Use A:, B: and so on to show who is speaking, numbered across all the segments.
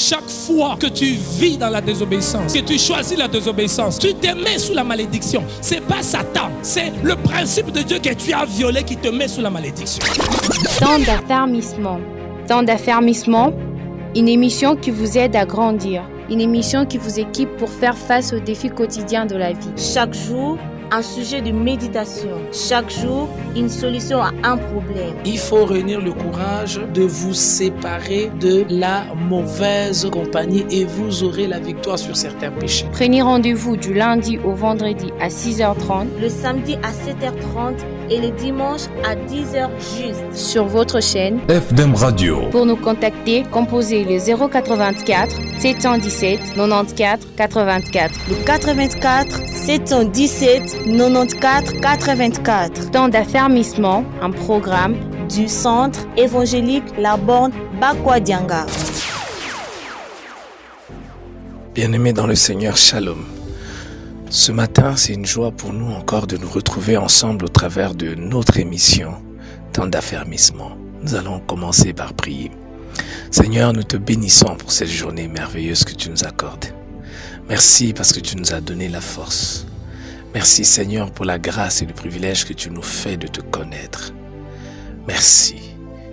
A: Chaque fois que tu vis dans la désobéissance, que tu choisis la désobéissance, tu te mets sous la malédiction. Ce n'est pas Satan, c'est le principe de Dieu que tu as violé qui te met sous la malédiction.
B: Temps d'affermissement. Temps d'affermissement, une émission qui vous aide à grandir. Une émission qui vous équipe pour faire face aux défis quotidiens de la vie.
C: Chaque jour, un sujet de méditation. Chaque jour, une solution à un problème.
D: Il faut réunir le courage de vous séparer de la mauvaise compagnie et vous aurez la victoire sur certains péchés.
B: Prenez rendez-vous du lundi au vendredi à 6h30,
C: le samedi à 7h30 et le dimanche à 10h juste.
B: Sur votre chaîne
E: FDM Radio.
B: Pour nous contacter, composez le 084 717 94 84.
C: Le 84 717 94 84.
B: Temps d'affermissement, un programme
C: du centre évangélique La Borne Bakwadianga.
D: Bien-aimés dans le Seigneur, Shalom. Ce matin, c'est une joie pour nous encore de nous retrouver ensemble au travers de notre émission Temps d'affermissement. Nous allons commencer par prier. Seigneur, nous te bénissons pour cette journée merveilleuse que tu nous accordes. Merci parce que tu nous as donné la force. Merci Seigneur pour la grâce et le privilège que tu nous fais de te connaître. Merci.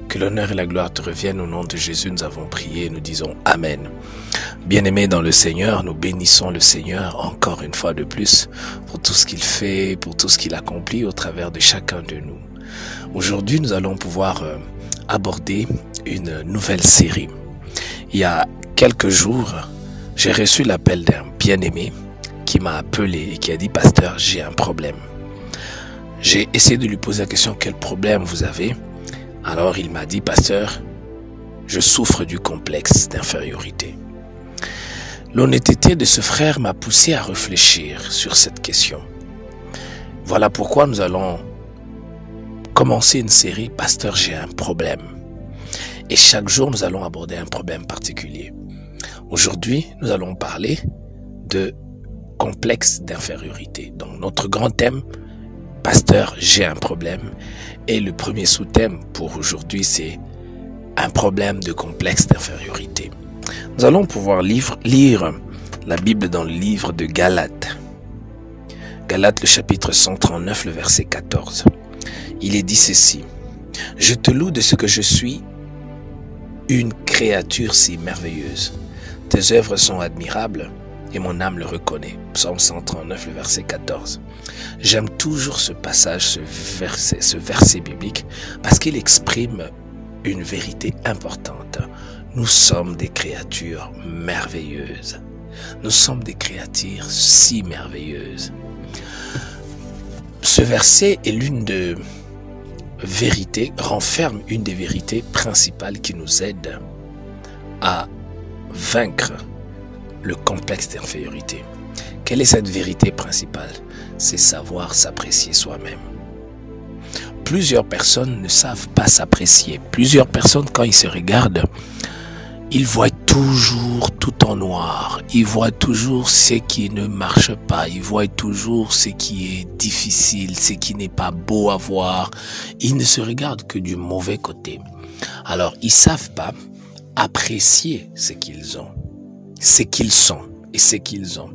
D: Que l'honneur et la gloire te reviennent au nom de Jésus. Nous avons prié et nous disons Amen. Bien-aimés dans le Seigneur, nous bénissons le Seigneur encore une fois de plus pour tout ce qu'il fait, pour tout ce qu'il accomplit au travers de chacun de nous. Aujourd'hui, nous allons pouvoir aborder une nouvelle série. Il y a quelques jours, j'ai reçu l'appel d'un bien-aimé qui m'a appelé et qui a dit « Pasteur, j'ai un problème ». J'ai essayé de lui poser la question « Quel problème vous avez ?» Alors il m'a dit « Pasteur, je souffre du complexe d'infériorité ». L'honnêteté de ce frère m'a poussé à réfléchir sur cette question. Voilà pourquoi nous allons commencer une série « Pasteur, j'ai un problème ». Et chaque jour, nous allons aborder un problème particulier. Aujourd'hui, nous allons parler de complexe d'infériorité. Donc, notre grand thème, Pasteur, j'ai un problème. Et le premier sous-thème pour aujourd'hui, c'est un problème de complexe d'infériorité. Nous allons pouvoir lire la Bible dans le livre de Galates. Galates, le chapitre 139, le verset 14. Il est dit ceci. « Je te loue de ce que je suis une créature si merveilleuse. Tes œuvres sont admirables et mon âme le reconnaît. » Psaume 139, le verset 14. J'aime toujours ce passage, ce verset biblique, parce qu'il exprime une vérité importante. Nous sommes des créatures merveilleuses. Nous sommes des créatures si merveilleuses. Ce verset est l'une de vérité, renferme une des vérités principales qui nous aident à vaincre le complexe d'infériorité. Quelle est cette vérité principale? C'est savoir s'apprécier soi-même. Plusieurs personnes ne savent pas s'apprécier. Plusieurs personnes, quand ils se regardent, ils voient toujours tout en noir. Ils voient toujours ce qui ne marche pas. Ils voient toujours ce qui est difficile, ce qui n'est pas beau à voir. Ils ne se regardent que du mauvais côté. Alors, ils ne savent pas apprécier ce qu'ils ont, ce qu'ils sont et ce qu'ils ont.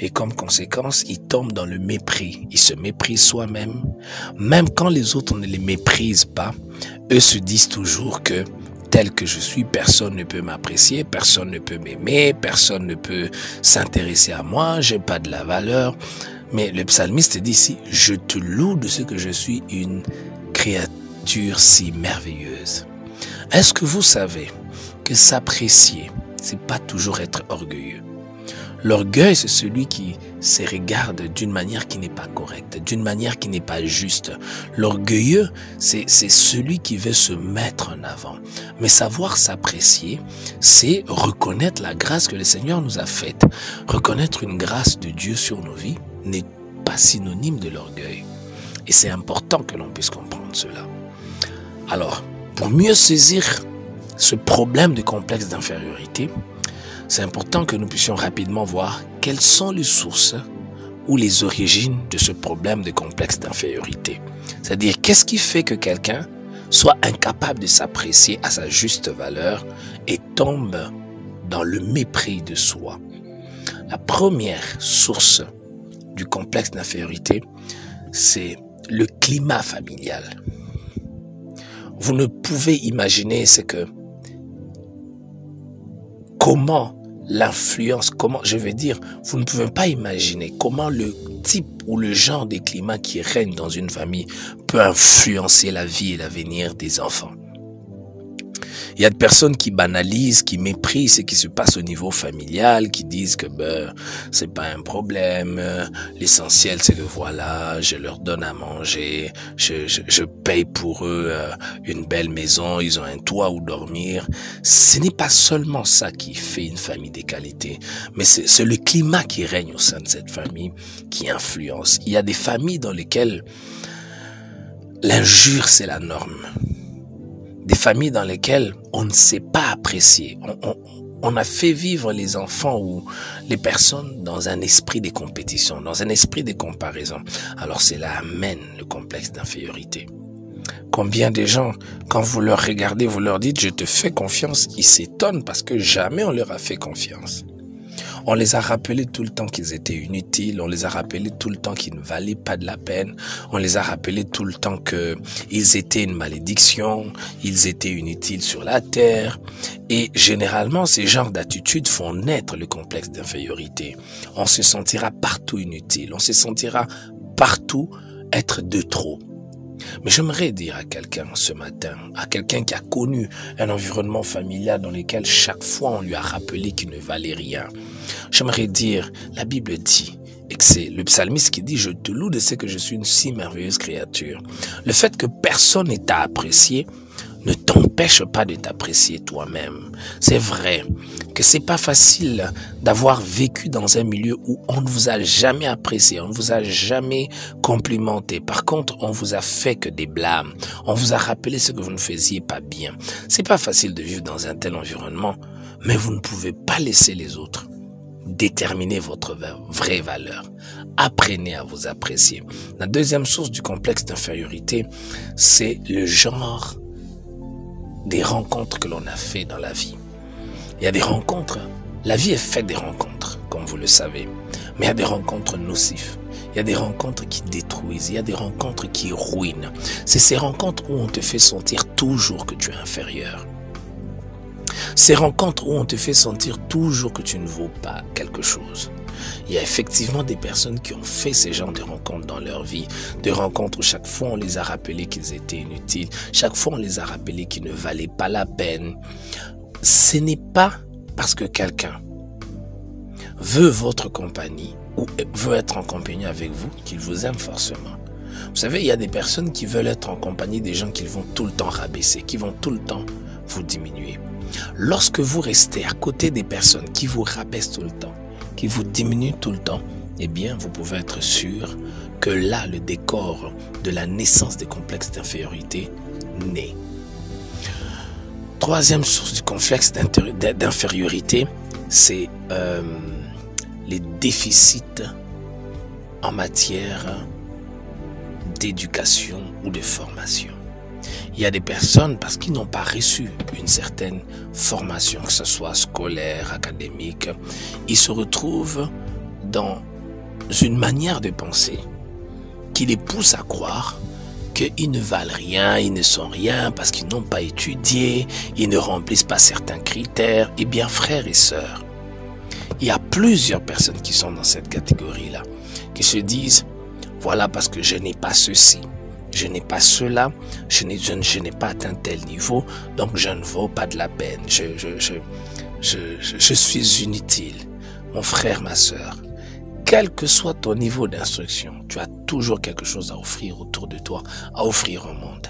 D: Et comme conséquence, ils tombent dans le mépris. Ils se méprisent soi-même. Même quand les autres ne les méprisent pas, eux se disent toujours que tel que je suis, personne ne peut m'apprécier, personne ne peut m'aimer, personne ne peut s'intéresser à moi, j'ai pas de la valeur. Mais le psalmiste dit ici, je te loue de ce que je suis une créature si merveilleuse. Est-ce que vous savez que s'apprécier, c'est pas toujours être orgueilleux? L'orgueil, c'est celui qui se regarde d'une manière qui n'est pas correcte, d'une manière qui n'est pas juste. L'orgueilleux, c'est celui qui veut se mettre en avant. Mais savoir s'apprécier, c'est reconnaître la grâce que le Seigneur nous a faite. Reconnaître une grâce de Dieu sur nos vies n'est pas synonyme de l'orgueil. Et c'est important que l'on puisse comprendre cela. Alors, pour mieux saisir ce problème de complexe d'infériorité, c'est important que nous puissions rapidement voir quelles sont les sources ou les origines de ce problème de complexe d'infériorité. C'est-à-dire, qu'est-ce qui fait que quelqu'un soit incapable de s'apprécier à sa juste valeur et tombe dans le mépris de soi. La première source du complexe d'infériorité, c'est le climat familial. Vous ne pouvez imaginer ce que comment l'influence, vous ne pouvez pas imaginer comment le type ou le genre de climat qui règne dans une famille peut influencer la vie et l'avenir des enfants. Il y a des personnes qui banalisent, qui méprisent ce qui se passe au niveau familial, qui disent que c'est pas un problème, l'essentiel c'est que voilà, je leur donne à manger, je paye pour eux une belle maison, ils ont un toit où dormir. Ce n'est pas seulement ça qui fait une famille de qualité, mais c'est le climat qui règne au sein de cette famille qui influence. Il y a des familles dans lesquelles l'injure c'est la norme. Des familles dans lesquelles on ne sait pas apprécier. On a fait vivre les enfants ou les personnes dans un esprit de compétition, dans un esprit de comparaison. Alors cela amène le complexe d'infériorité. Combien de gens, quand vous leur regardez, vous leur dites « je te fais confiance », ils s'étonnent parce que jamais on leur a fait confiance. On les a rappelés tout le temps qu'ils étaient inutiles, on les a rappelés tout le temps qu'ils ne valaient pas de la peine, on les a rappelés tout le temps qu'ils étaient une malédiction, ils étaient inutiles sur la terre. Et généralement, ces genres d'attitudes font naître le complexe d'infériorité. On se sentira partout inutile, on se sentira partout être de trop. Mais j'aimerais dire à quelqu'un ce matin, à quelqu'un qui a connu un environnement familial dans lequel chaque fois on lui a rappelé qu'il ne valait rien. J'aimerais dire, la Bible dit, et que c'est le psalmiste qui dit « Je te loue de ce que je suis une si merveilleuse créature ». Le fait que personne ne t'a apprécié ne t'empêche pas de t'apprécier toi-même. C'est vrai que c'est pas facile d'avoir vécu dans un milieu où on ne vous a jamais apprécié, on ne vous a jamais complimenté. Par contre, on vous a fait que des blâmes. On vous a rappelé ce que vous ne faisiez pas bien. C'est pas facile de vivre dans un tel environnement, mais vous ne pouvez pas laisser les autres déterminer votre vraie valeur. Apprenez à vous apprécier. La deuxième source du complexe d'infériorité, c'est le genre des rencontres que l'on a fait dans la vie. Il y a des rencontres, la vie est faite des rencontres, comme vous le savez, mais il y a des rencontres nocives, il y a des rencontres qui détruisent, il y a des rencontres qui ruinent. C'est ces rencontres où on te fait sentir toujours que tu es inférieur. Ces rencontres où on te fait sentir toujours que tu ne vaux pas quelque chose. Il y a effectivement des personnes qui ont fait ces genres de rencontres dans leur vie. Des rencontres où chaque fois on les a rappelés qu'ils étaient inutiles. Chaque fois on les a rappelés qu'ils ne valaient pas la peine. Ce n'est pas parce que quelqu'un veut votre compagnie ou veut être en compagnie avec vous qu'il vous aime forcément. Vous savez, il y a des personnes qui veulent être en compagnie des gens qu'ils vont tout le temps rabaisser, qui vont tout le temps vous diminuer. Lorsque vous restez à côté des personnes qui vous rabaissent tout le temps, qui vous diminuent tout le temps, eh bien, vous pouvez être sûr que là, le décor de la naissance des complexes d'infériorité naît. Troisième source du complexe d'infériorité, c'est les déficits en matière d'éducation ou de formation. Il y a des personnes, parce qu'ils n'ont pas reçu une certaine formation, que ce soit scolaire, académique, ils se retrouvent dans une manière de penser qui les pousse à croire qu'ils ne valent rien, ils ne sont rien parce qu'ils n'ont pas étudié, ils ne remplissent pas certains critères. Eh bien, frères et sœurs, il y a plusieurs personnes qui sont dans cette catégorie-là, qui se disent, voilà, parce que je n'ai pas ceci, je n'ai pas cela, je n'ai pas atteint tel niveau, donc je ne vaux pas de la peine, je suis inutile. Mon frère, ma sœur, quel que soit ton niveau d'instruction, tu as toujours quelque chose à offrir autour de toi, à offrir au monde.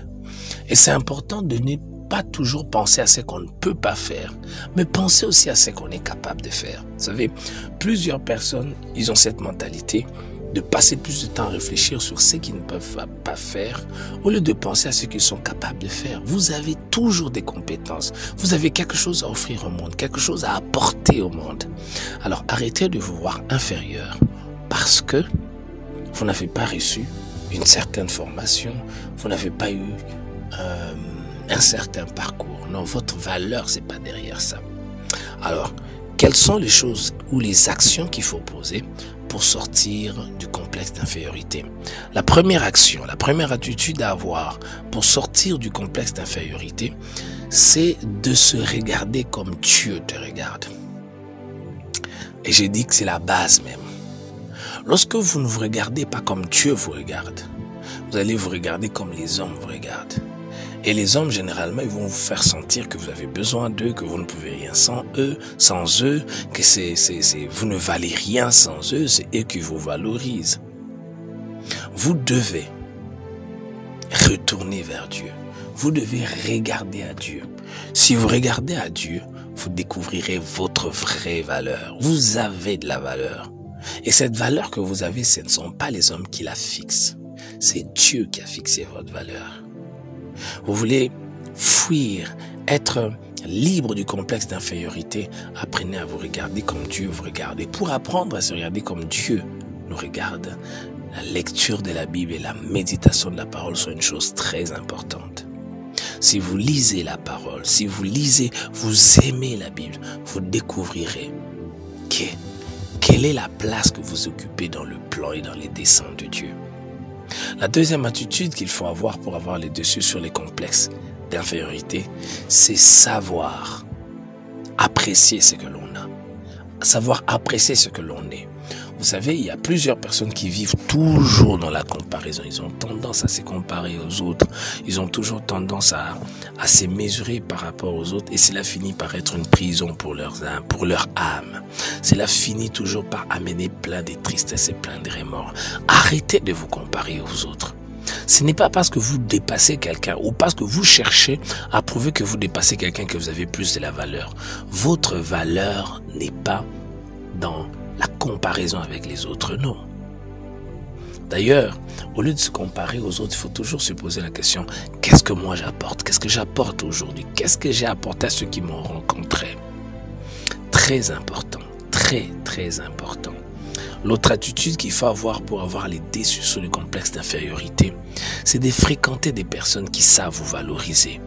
D: Et c'est important de ne pas toujours penser à ce qu'on ne peut pas faire, mais penser aussi à ce qu'on est capable de faire. Vous savez, plusieurs personnes, ils ont cette mentalité de passer plus de temps à réfléchir sur ce qu'ils ne peuvent pas faire au lieu de penser à ce qu'ils sont capables de faire. Vous avez toujours des compétences, vous avez quelque chose à offrir au monde, quelque chose à apporter au monde. Alors arrêtez de vous voir inférieur parce que vous n'avez pas reçu une certaine formation, vous n'avez pas eu un certain parcours. Non, votre valeur, c'est pas derrière ça. Alors, quelles sont les choses ou les actions qu'il faut poser pour sortir du complexe d'infériorité? La première action, la première attitude à avoir pour sortir du complexe d'infériorité, c'est de se regarder comme Dieu te regarde. Et j'ai dit que c'est la base même. Lorsque vous ne vous regardez pas comme Dieu vous regarde, vous allez vous regarder comme les hommes vous regardent. Et les hommes, généralement, ils vont vous faire sentir que vous avez besoin d'eux, que vous ne pouvez rien sans eux, que vous ne valez rien sans eux, c'est eux qui vous valorisent. Vous devez retourner vers Dieu. Vous devez regarder à Dieu. Si vous regardez à Dieu, vous découvrirez votre vraie valeur. Vous avez de la valeur. Et cette valeur que vous avez, ce ne sont pas les hommes qui la fixent. C'est Dieu qui a fixé votre valeur. Vous voulez fuir, être libre du complexe d'infériorité, apprenez à vous regarder comme Dieu vous regarde. Et pour apprendre à se regarder comme Dieu nous regarde, la lecture de la Bible et la méditation de la parole sont une chose très importante. Si vous lisez la parole, si vous lisez, vous aimez la Bible, vous découvrirez quelle est la place que vous occupez dans le plan et dans les desseins de Dieu. La deuxième attitude qu'il faut avoir pour avoir les dessus sur les complexes d'infériorité, c'est savoir apprécier ce que l'on a, savoir apprécier ce que l'on est. Vous savez, il y a plusieurs personnes qui vivent toujours dans la comparaison. Ils ont tendance à se comparer aux autres. Ils ont toujours tendance à se mesurer par rapport aux autres. Et cela finit par être une prison pour leur âme. Cela finit toujours par amener plein de tristesse et plein de remords. Arrêtez de vous comparer aux autres. Ce n'est pas parce que vous dépassez quelqu'un ou parce que vous cherchez à prouver que vous dépassez quelqu'un que vous avez plus de la valeur. Votre valeur n'est pas dans la comparaison avec les autres, non. D'ailleurs, au lieu de se comparer aux autres, il faut toujours se poser la question, qu'est-ce que moi j'apporte? Qu'est-ce que j'apporte aujourd'hui? Qu'est-ce que j'ai apporté à ceux qui m'ont rencontré? Très important, très très important. L'autre attitude qu'il faut avoir pour avoir les déçus sur le complexe d'infériorité, c'est de fréquenter des personnes qui savent vous valoriser.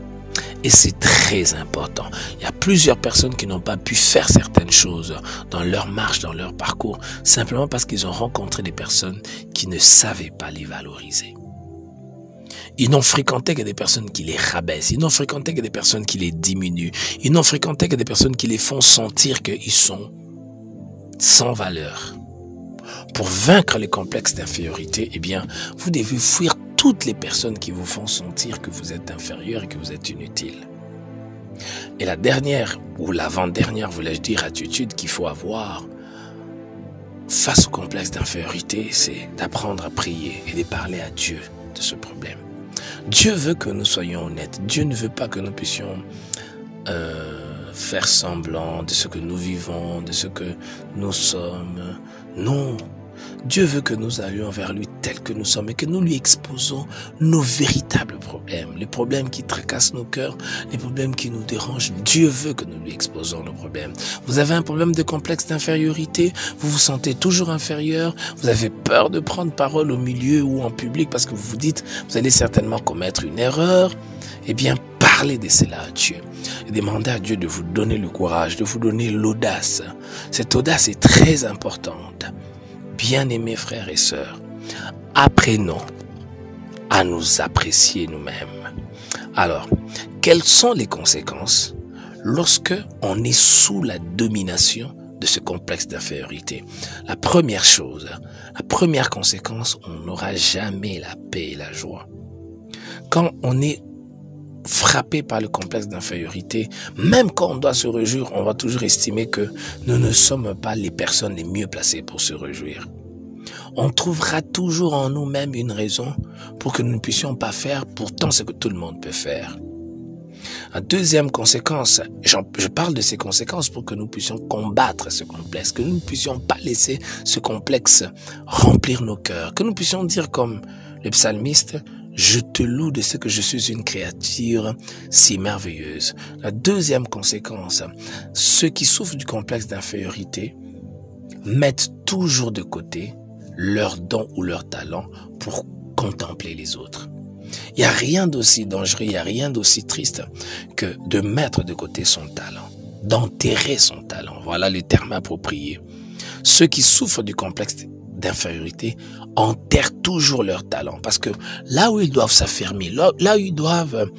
D: Et c'est très important. Il y a plusieurs personnes qui n'ont pas pu faire certaines choses dans leur marche, dans leur parcours, simplement parce qu'ils ont rencontré des personnes qui ne savaient pas les valoriser. Ils n'ont fréquenté que des personnes qui les rabaissent. Ils n'ont fréquenté que des personnes qui les diminuent. Ils n'ont fréquenté que des personnes qui les font sentir qu'ils sont sans valeur. Pour vaincre les complexes d'infériorité, eh bien, vous devez fuir toutes les personnes qui vous font sentir que vous êtes inférieur et que vous êtes inutile. Et la dernière, ou l'avant-dernière, voulais-je dire, attitude qu'il faut avoir face au complexe d'infériorité, c'est d'apprendre à prier et de parler à Dieu de ce problème. Dieu veut que nous soyons honnêtes. Dieu ne veut pas que nous puissions faire semblant de ce que nous vivons, de ce que nous sommes. Non. Dieu veut que nous allions vers lui tel que nous sommes et que nous lui exposons nos véritables problèmes, les problèmes qui tracassent nos cœurs, les problèmes qui nous dérangent. Dieu veut que nous lui exposons nos problèmes. Vous avez un problème de complexe d'infériorité, vous vous sentez toujours inférieur, vous avez peur de prendre parole au milieu ou en public parce que vous vous dites, vous allez certainement commettre une erreur. Eh bien, parlez de cela à Dieu et demandez à Dieu de vous donner le courage, de vous donner l'audace. Cette audace est très importante. Bien-aimés frères et sœurs, apprenons à nous apprécier nous-mêmes. Alors, quelles sont les conséquences lorsque on est sous la domination de ce complexe d'infériorité? La première chose, la première conséquence, on n'aura jamais la paix et la joie. Quand on est frappé par le complexe d'infériorité, même quand on doit se réjouir, on va toujours estimer que nous ne sommes pas les personnes les mieux placées pour se réjouir. On trouvera toujours en nous-mêmes une raison pour que nous ne puissions pas faire pourtant ce que tout le monde peut faire. La deuxième conséquence, je parle de ces conséquences pour que nous puissions combattre ce complexe, que nous ne puissions pas laisser ce complexe remplir nos cœurs, que nous puissions dire comme le psalmiste, je te loue de ce que je suis une créature si merveilleuse. La deuxième conséquence, ceux qui souffrent du complexe d'infériorité mettent toujours de côté leurs dons ou leurs talents pour contempler les autres. Il n'y a rien d'aussi dangereux, il n'y a rien d'aussi triste que de mettre de côté son talent. d'enterrer son talent. Voilà le terme approprié. Ceux qui souffrent du complexe d'infériorité enterrent toujours leur talent. Parce que là où ils doivent s'affirmer, là où ils doivent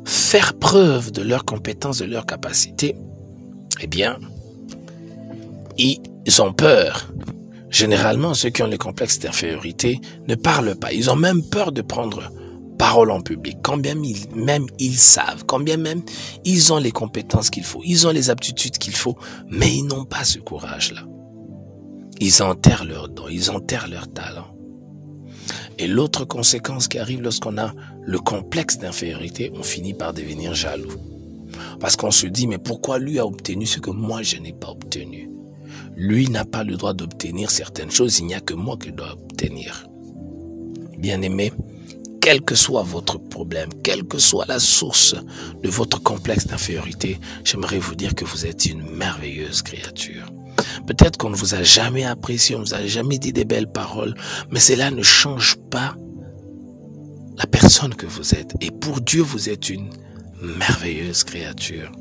D: faire preuve de leurs compétences, de leurs capacités, eh bien, ils ont peur. Généralement, ceux qui ont les complexes d'infériorité ne parlent pas. Ils ont même peur de prendre parole en public. Quand bien même ils savent, quand bien même ils ont les compétences qu'il faut, ils ont les aptitudes qu'il faut, mais ils n'ont pas ce courage-là. Ils enterrent leurs dons, ils enterrent leur talent. Et l'autre conséquence qui arrive lorsqu'on a le complexe d'infériorité, on finit par devenir jaloux. Parce qu'on se dit, mais pourquoi lui a obtenu ce que moi je n'ai pas obtenu? Lui n'a pas le droit d'obtenir certaines choses, il n'y a que moi qui dois obtenir. Bien-aimés, quel que soit votre problème, quelle que soit la source de votre complexe d'infériorité, j'aimerais vous dire que vous êtes une merveilleuse créature. Peut-être qu'on ne vous a jamais apprécié, on ne vous a jamais dit des belles paroles, mais cela ne change pas la personne que vous êtes. Et pour Dieu, vous êtes une merveilleuse créature.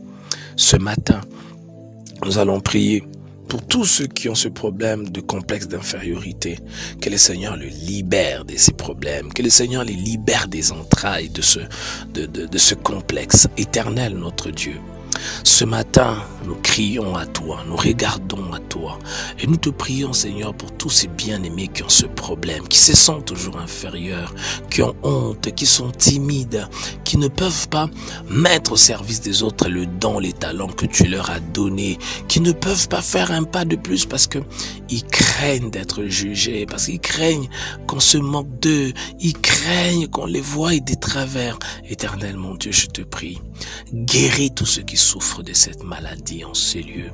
D: Ce matin, nous allons prier pour tous ceux qui ont ce problème de complexe d'infériorité, que le Seigneur le libère de ces problèmes, que le Seigneur les libère des entrailles de ce complexe. Éternel notre Dieu, ce matin, nous crions à toi, nous regardons à toi et nous te prions, Seigneur, pour tous ces bien-aimés qui ont ce problème, qui se sentent toujours inférieurs, qui ont honte, qui sont timides, qui ne peuvent pas mettre au service des autres le don, les talents que tu leur as donnés, qui ne peuvent pas faire un pas de plus parce que ils craignent d'être jugés, parce qu'ils craignent qu'on se moque d'eux, ils craignent qu'on les voie de travers. Éternel, mon Dieu, je te prie, guéris tous ceux qui souffrent de cette maladie en ces lieux.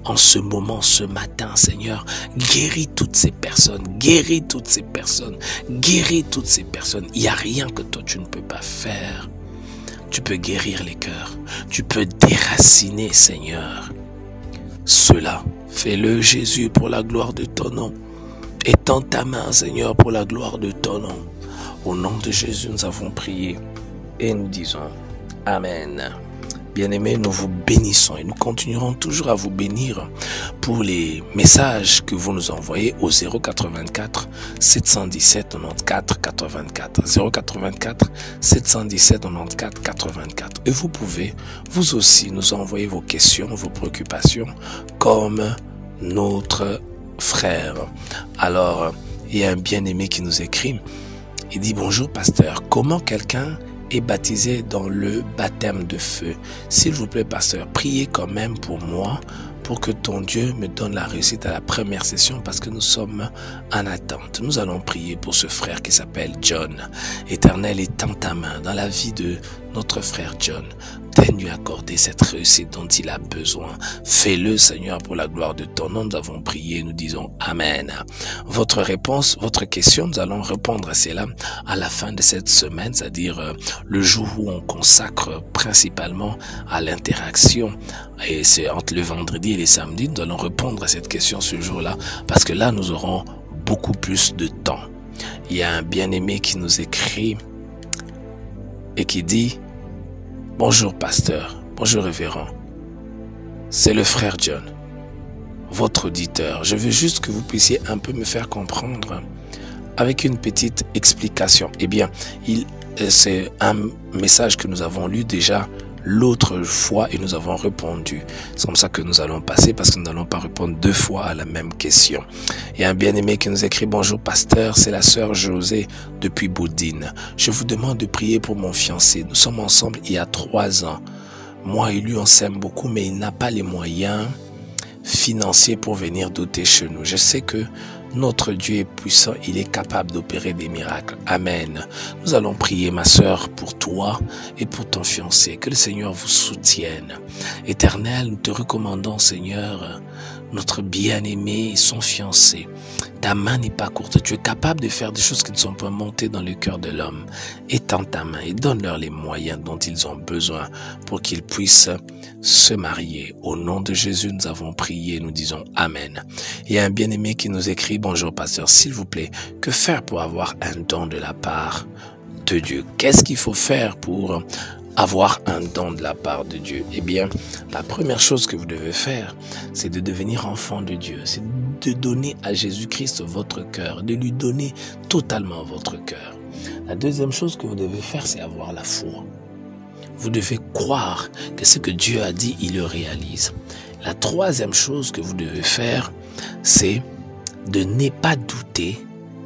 D: En ce moment, ce matin, Seigneur, guéris toutes ces personnes, guéris toutes ces personnes, guéris toutes ces personnes. Il n'y a rien que toi tu ne peux pas faire. Tu peux guérir les cœurs, tu peux déraciner, Seigneur. Cela, fais-le, Jésus, pour la gloire de ton nom. Étends ta main, Seigneur, pour la gloire de ton nom. Au nom de Jésus, nous avons prié et nous disons Amen. Bien-aimés, nous vous bénissons et nous continuerons toujours à vous bénir pour les messages que vous nous envoyez au 084 717 94 84. 084 717 94 84. Et vous pouvez, vous aussi, nous envoyer vos questions, vos préoccupations comme notre frère. Alors, il y a un bien-aimé qui nous écrit. Il dit, bonjour pasteur, comment quelqu'un est baptisé dans le baptême de feu? S'il vous plaît, pasteur, priez quand même pour moi, pour que ton Dieu me donne la réussite à la première session, parce que nous sommes en attente. Nous allons prier pour ce frère qui s'appelle John. Éternel, étends ta main dans la vie de notre frère John. Daigne-lui accorder cette réussite dont il a besoin. Fais-le, Seigneur, pour la gloire de ton nom. Nous avons prié, nous disons Amen. Votre réponse, votre question, nous allons répondre à cela à la fin de cette semaine, c'est-à-dire le jour où on consacre principalement à l'interaction. Et c'est entre le vendredi et le samedi, nous allons répondre à cette question ce jour-là, parce que là, nous aurons beaucoup plus de temps. Il y a un bien-aimé qui nous écrit et qui dit « Bonjour pasteur, bonjour révérend, c'est le frère John, votre auditeur. Je veux juste que vous puissiez un peu me faire comprendre avec une petite explication. » Eh bien, c'est un message que nous avons lu déjà l'autre fois et nous avons répondu. C'est comme ça que nous allons passer, parce que nous n'allons pas répondre deux fois à la même question. Il y a un bien-aimé qui nous écrit « Bonjour pasteur, c'est la sœur Josée depuis Boudine. Je vous demande de prier pour mon fiancé. Nous sommes ensemble il y a 3 ans. Moi et lui, on s'aime beaucoup, mais il n'a pas les moyens financiers pour venir doter chez nous. Je sais que notre Dieu est puissant, il est capable d'opérer des miracles. Amen. Nous allons prier, ma sœur, pour toi et pour ton fiancé. Que le Seigneur vous soutienne. Éternel, nous te recommandons, Seigneur, notre bien-aimé et son fiancé. Ta main n'est pas courte. Tu es capable de faire des choses qui ne sont pas montées dans le cœur de l'homme. Étends ta main et donne-leur les moyens dont ils ont besoin pour qu'ils puissent se marier. Au nom de Jésus, nous avons prié, nous disons Amen. Il y a un bien-aimé qui nous écrit, bonjour pasteur, s'il vous plaît, que faire pour avoir un don de la part de Dieu? Qu'est-ce qu'il faut faire pour avoir un don de la part de Dieu? Eh bien, la première chose que vous devez faire, c'est de devenir enfant de Dieu. C'est de donner à Jésus-Christ votre cœur, de lui donner totalement votre cœur. La deuxième chose que vous devez faire, c'est avoir la foi. Vous devez croire que ce que Dieu a dit, il le réalise. La troisième chose que vous devez faire, c'est de ne pas douter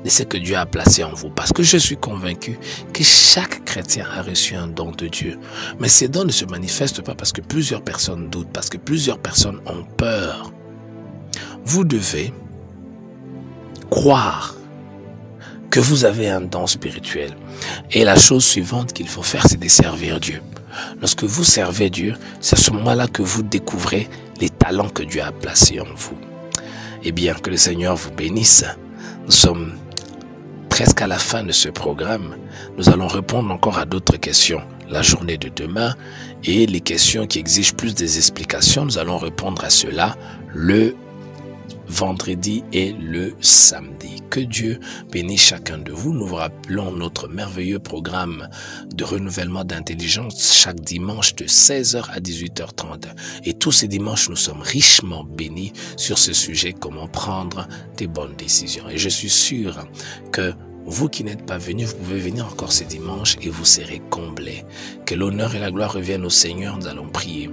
D: de ce que Dieu a placé en vous. Parce que je suis convaincu que chaque chrétien a reçu un don de Dieu. Mais ces dons ne se manifestent pas parce que plusieurs personnes doutent, parce que plusieurs personnes ont peur. Vous devez croire que vous avez un don spirituel. Et la chose suivante qu'il faut faire, c'est de servir Dieu. Lorsque vous servez Dieu, c'est à ce moment-là que vous découvrez les talents que Dieu a placés en vous. Eh bien, que le Seigneur vous bénisse. Nous sommes presque à la fin de ce programme. Nous allons répondre encore à d'autres questions la journée de demain, et les questions qui exigent plus des explications, nous allons répondre à cela le vendredi et le samedi. Que Dieu bénisse chacun de vous. Nous vous rappelons notre merveilleux programme de renouvellement d'intelligence chaque dimanche de 16h à 18h30. Et tous ces dimanches, nous sommes richement bénis sur ce sujet, comment prendre des bonnes décisions. Et je suis sûr que vous qui n'êtes pas venus, vous pouvez venir encore ce dimanche et vous serez comblés. Que l'honneur et la gloire reviennent au Seigneur. Nous allons prier.